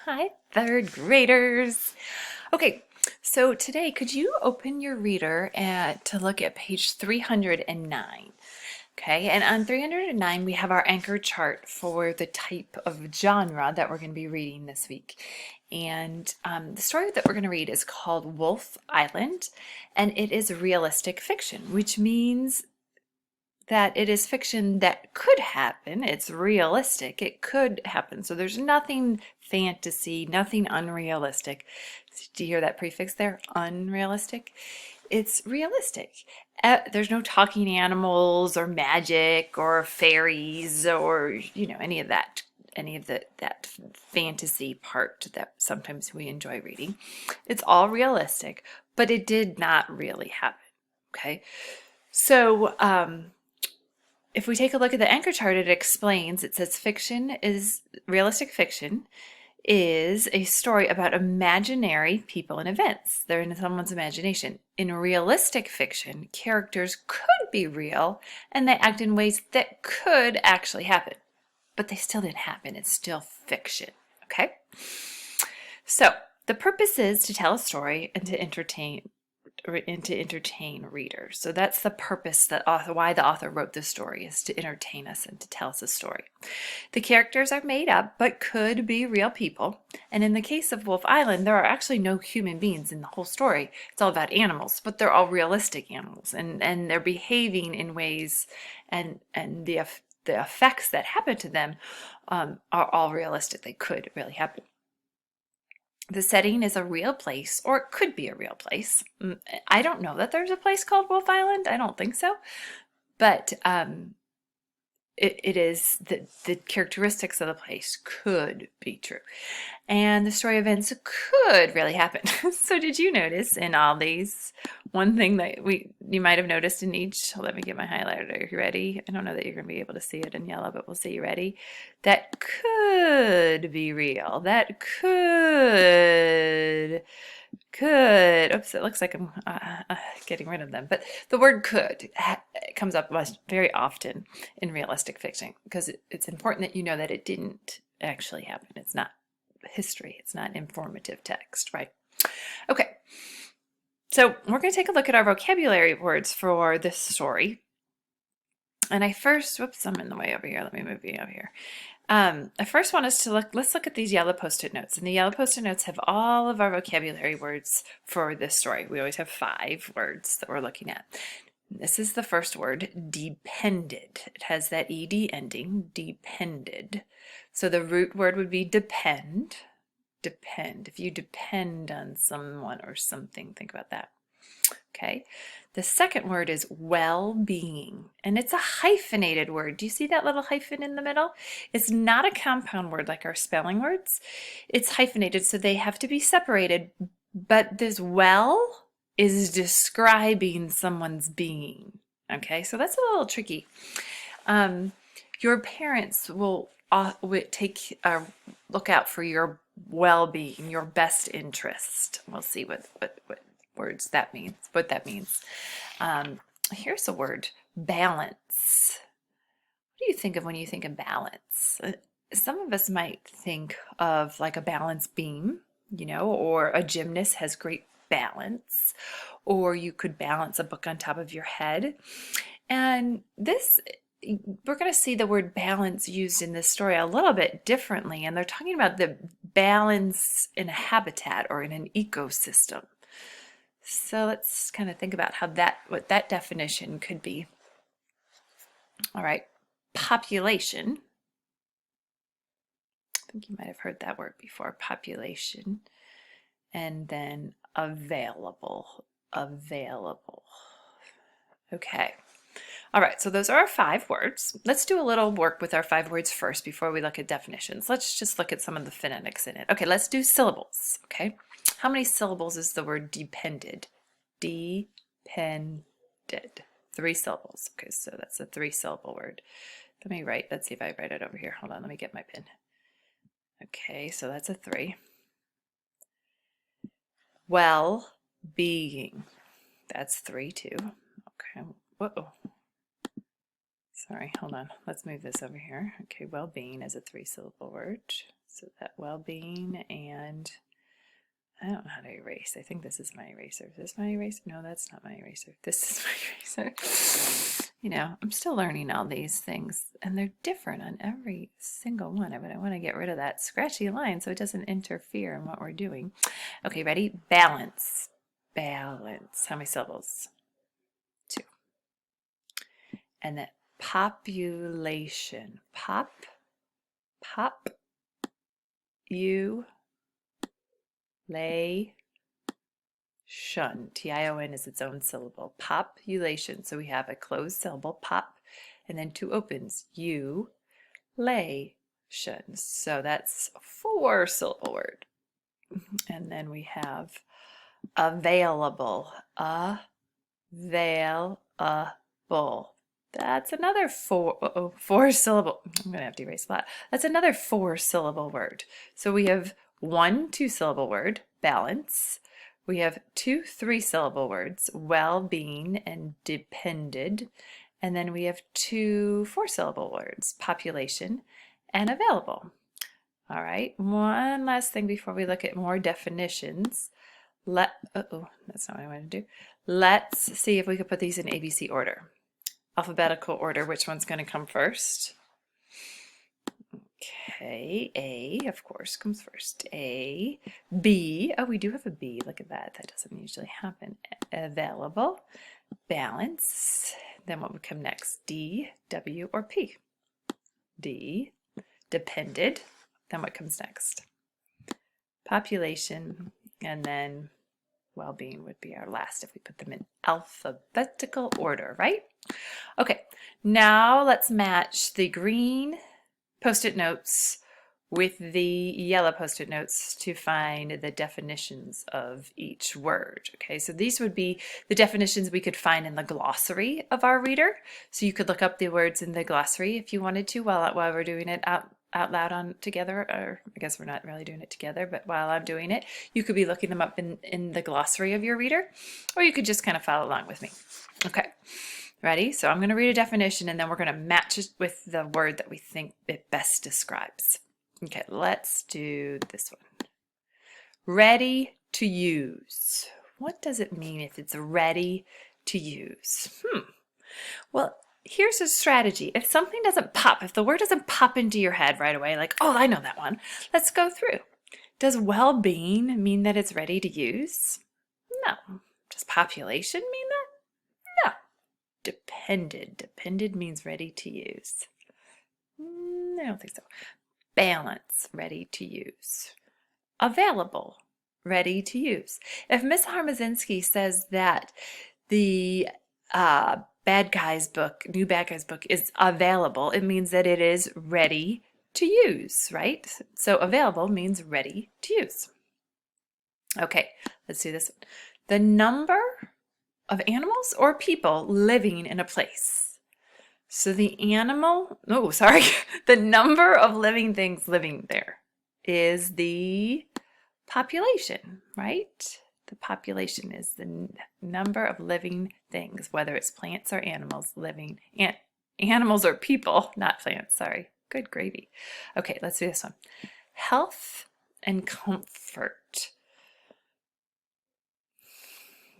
Hi, third graders. Okay, so today could you open your reader to look at page 309? Okay, and on 309 we have our anchor chart for the type of genre that we're going to be reading this week. And the story that we're going to read is called Wolf Island, and it is realistic fiction, which means that it is fiction that could happen. It's realistic. It could happen. So there's nothing fantasy, nothing unrealistic. Do you hear that prefix there? Unrealistic. It's realistic. There's no talking animals or magic or fairies or any of that, that fantasy part that sometimes we enjoy reading. It's all realistic, but it did not really happen. Okay. So if we take a look at the anchor chart, it explains, it says realistic fiction is a story about imaginary people and events. They're in someone's imagination. In realistic fiction, characters could be real and they act in ways that could actually happen, but they still didn't happen. It's still fiction, okay? So the purpose is to tell a story and to entertain readers. So that's the purpose why the author wrote this story, is to entertain us and to tell us a story. The characters are made up but could be real people. And in the case of Wolf Island, there are actually no human beings in the whole story. It's all about animals, but they're all realistic animals, and they're behaving in ways, and the effects that happen to them are all realistic. They could really happen. The setting is a real place, or it could be a real place. I don't know that there's a place called Wolf Island. I don't think so. But it is the characteristics of the place could be true. And the story events could really happen. So did you notice in all these, one thing that you might have noticed in each, let me get my highlighter. Are you ready? I don't know that you're going to be able to see it in yellow, but we'll see. You ready? That could be real. That oops, it looks like I'm getting rid of them, but the word could comes up very often in realistic fiction because it's important that you know that it didn't actually happen. It's not history. It's not informative text, right? Okay. So we're going to take a look at our vocabulary words for this story. And whoops, I'm in the way over here. Let me move you over here. I first want us to let's look at these yellow Post-it notes. And the yellow Post-it notes have all of our vocabulary words for this story. We always have 5 words that we're looking at. This is the first word, depended. It has that ed ending, depended. So the root word would be depend. Depend. If you depend on someone or something, think about that. Okay. The second word is well-being, and it's a hyphenated word. Do you see that little hyphen in the middle? It's not a compound word like our spelling words. It's hyphenated, so they have to be separated, but this well is describing someone's being. Okay, so that's a little tricky. Your parents will take a look out for your well-being, your best interest. We'll see what words that means, what that means. Here's a word, balance. What do you think of when you think of balance? Some of us might think of like a balance beam, or a gymnast has great balance, or you could balance a book on top of your head. And we're going to see the word balance used in this story a little bit differently, and they're talking about the balance in a habitat or in an ecosystem. So let's kind of think about what that definition could be. All right, population. I think you might have heard that word before, population. And then available. Okay. All right, so those are our 5 words. Let's do a little work with our 5 words first before we look at definitions. Let's just look at some of the phonetics in it. Okay, let's do syllables, okay? How many syllables is the word depended? Depended. 3 syllables. Okay, so that's a 3-syllable word. Let's see if I write it over here. Hold on, let me get my pen. Okay, so that's a 3. Well-being. That's 3 too. Okay, whoa. Sorry, hold on. Let's move this over here. Okay, well-being is a 3-syllable word. So that well-being, and I don't know how to erase. I think this is my eraser. Is this my eraser? No, that's not my eraser. This is my eraser. You know, I'm still learning all these things, and they're different on every single one. But I want to get rid of that scratchy line so it doesn't interfere in what we're doing. Okay, ready? Balance. Balance. How many syllables? 2. And then population. Tion. Tion is its own syllable. Population. So we have a closed syllable, pop, and then 2 opens. So that's a 4-syllable word. And then we have available. Available. That's another 4-syllable. I'm going to have to erase that. That's another 4-syllable word. So we have 1 2-syllable word, balance. We have 2 3-syllable words, well-being and depended. And then we have 2 4-syllable words, population and available. All right, one last thing before we look at more definitions. That's not what I want to do. Let's see if we could put these in ABC order. Alphabetical order, which one's going to come first? Okay, A, of course, comes first. A, B, oh, we do have a B, look at that, that doesn't usually happen. Available, balance, then what would come next? D, W, or P? D, depended, then what comes next? Population, and then well-being would be our last if we put them in alphabetical order, right? Okay, now let's match the green Post-it notes with the yellow Post-it notes to find the definitions of each word. Okay, so these would be the definitions we could find in the glossary of our reader. So you could look up the words in the glossary if you wanted to while we're doing it out loud on together, or I guess we're not really doing it together, but while I'm doing it, you could be looking them up in the glossary of your reader, or you could just kind of follow along with me. Okay. Ready? So I'm going to read a definition and then we're going to match it with the word that we think it best describes. Okay, let's do this one. Ready to use. What does it mean if it's ready to use? Well, here's a strategy. If something doesn't pop, if the word doesn't pop into your head right away, like, oh, I know that one, let's go through. Does well-being mean that it's ready to use? No. Does population mean that? No. Depended. Depended means ready to use. I don't think so. Balance, ready to use. Available, ready to use. If Miss Harmazinski says that the Bad Guys book, New Bad Guys book is available, it means that it is ready to use, right? So available means ready to use. Okay, let's do this one. The number of animals or people living in a place. So the the number of living things living there is the population, right? The population is the number of living things, whether it's plants or animals living, animals or people, not plants, sorry. Good gravy. Okay, let's do this one. Health and comfort.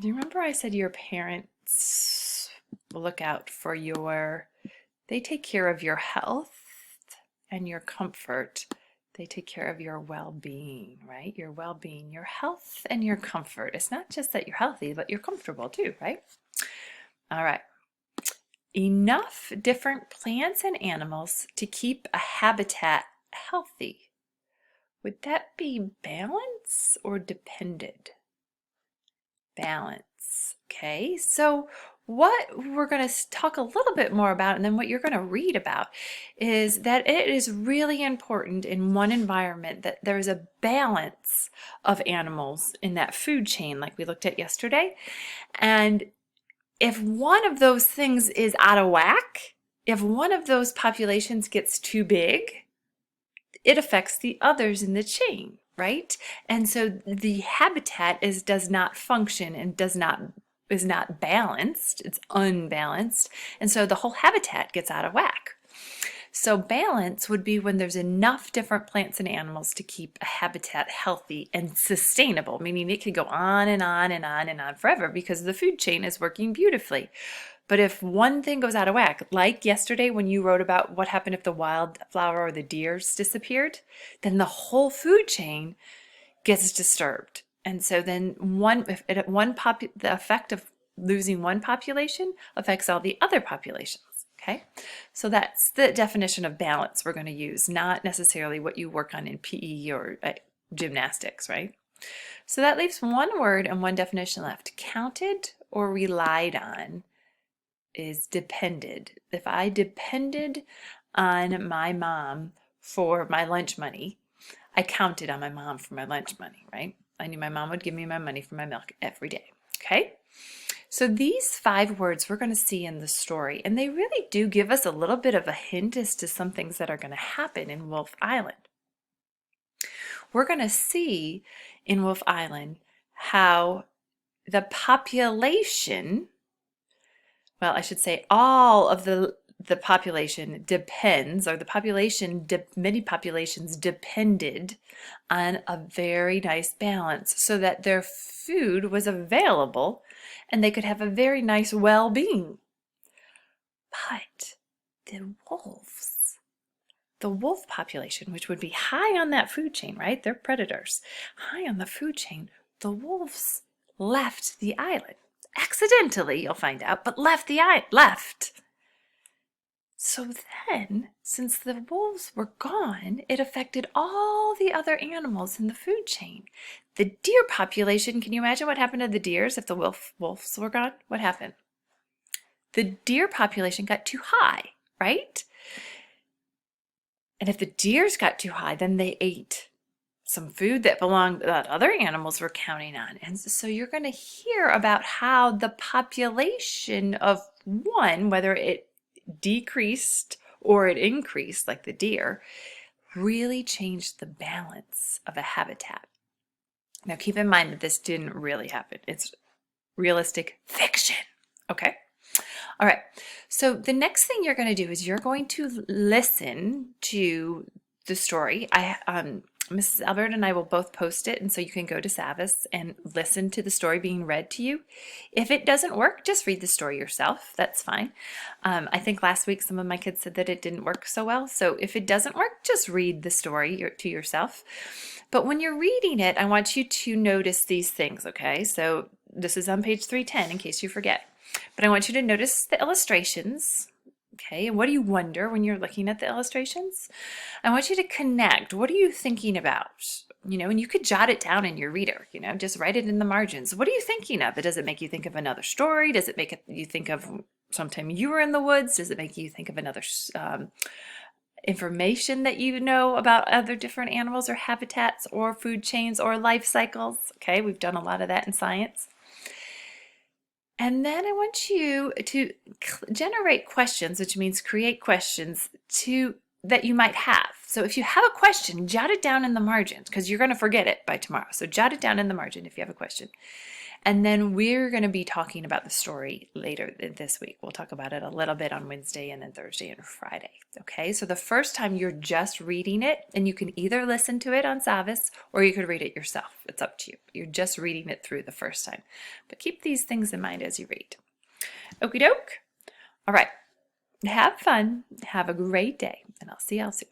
Do you remember I said your parents look out for they take care of your health and your comfort. They take care of your well-being, right? Your well-being, your health and your comfort. It's not just that you're healthy, but you're comfortable too, right? All right. Enough different plants and animals to keep a habitat healthy. Would that be balance or depended? Balance. Okay, so what we're going to talk a little bit more about, and then what you're going to read about, is that it is really important in one environment that there's a balance of animals in that food chain like we looked at yesterday. And if one of those things is out of whack, if one of those populations gets too big, it affects the others in the chain, right? And so the habitat does not function and does not is not balanced, it's unbalanced, and so the whole habitat gets out of whack. So balance would be when there's enough different plants and animals to keep a habitat healthy and sustainable, meaning it could go on and on and on and on forever because the food chain is working beautifully. But if one thing goes out of whack, like yesterday when you wrote about what happened if the wildflower or the deers disappeared, then the whole food chain gets disturbed. And so then the effect of losing one population affects all the other populations. Okay, so that's the definition of balance we're going to use, not necessarily what you work on in PE or gymnastics, right? So that leaves one word and one definition left. Counted or relied on is depended. If I depended on my mom for my lunch money, I counted on my mom for my lunch money, right? I knew my mom would give me my money for my milk every day, okay? So these 5 words we're going to see in the story, and they really do give us a little bit of a hint as to some things that are going to happen in Wolf Island. We're going to see in Wolf Island how the population, well, I should say all of the population depends, or many populations depended on a very nice balance so that their food was available and they could have a very nice well-being. But the wolf population, which would be high on that food chain, right? They're predators. High on the food chain, the wolves left the island. Accidentally, you'll find out, but left. So then, since the wolves were gone, it affected all the other animals in the food chain. The deer population, can you imagine what happened to the deers if the wolves were gone? What happened? The deer population got too high, right? And if the deers got too high, then they ate some food that other animals were counting on. And so you're going to hear about how the population of one, whether it decreased or it increased like the deer, really changed the balance of a habitat. Now keep in mind that this didn't really happen. It's realistic fiction. Okay? All right. So the next thing you're going to do is you're going to listen to the story. Mrs. Albert and I will both post it, and so you can go to Savvis and listen to the story being read to you. If it doesn't work, just read the story yourself. That's fine. I think last week some of my kids said that it didn't work so well. So if it doesn't work, just read the story to yourself. But when you're reading it, I want you to notice these things, okay? So this is on page 310 in case you forget. But I want you to notice the illustrations. Okay, and what do you wonder when you're looking at the illustrations? I want you to connect. What are you thinking about? And you could jot it down in your reader, just write it in the margins. What are you thinking of? Does it make you think of another story? Does it make you think of sometime you were in the woods? Does it make you think of another information that you know about other different animals or habitats or food chains or life cycles? Okay, we've done a lot of that in science. And then I want you to generate questions, which means create questions that you might have. So if you have a question, jot it down in the margins because you're going to forget it by tomorrow. So jot it down in the margin if you have a question. And then we're going to be talking about the story later this week. We'll talk about it a little bit on Wednesday and then Thursday and Friday. Okay, so the first time you're just reading it, and you can either listen to it on Savvis or you could read it yourself. It's up to you. You're just reading it through the first time. But keep these things in mind as you read. Okie doke. All right. Have fun. Have a great day, and I'll see y'all soon.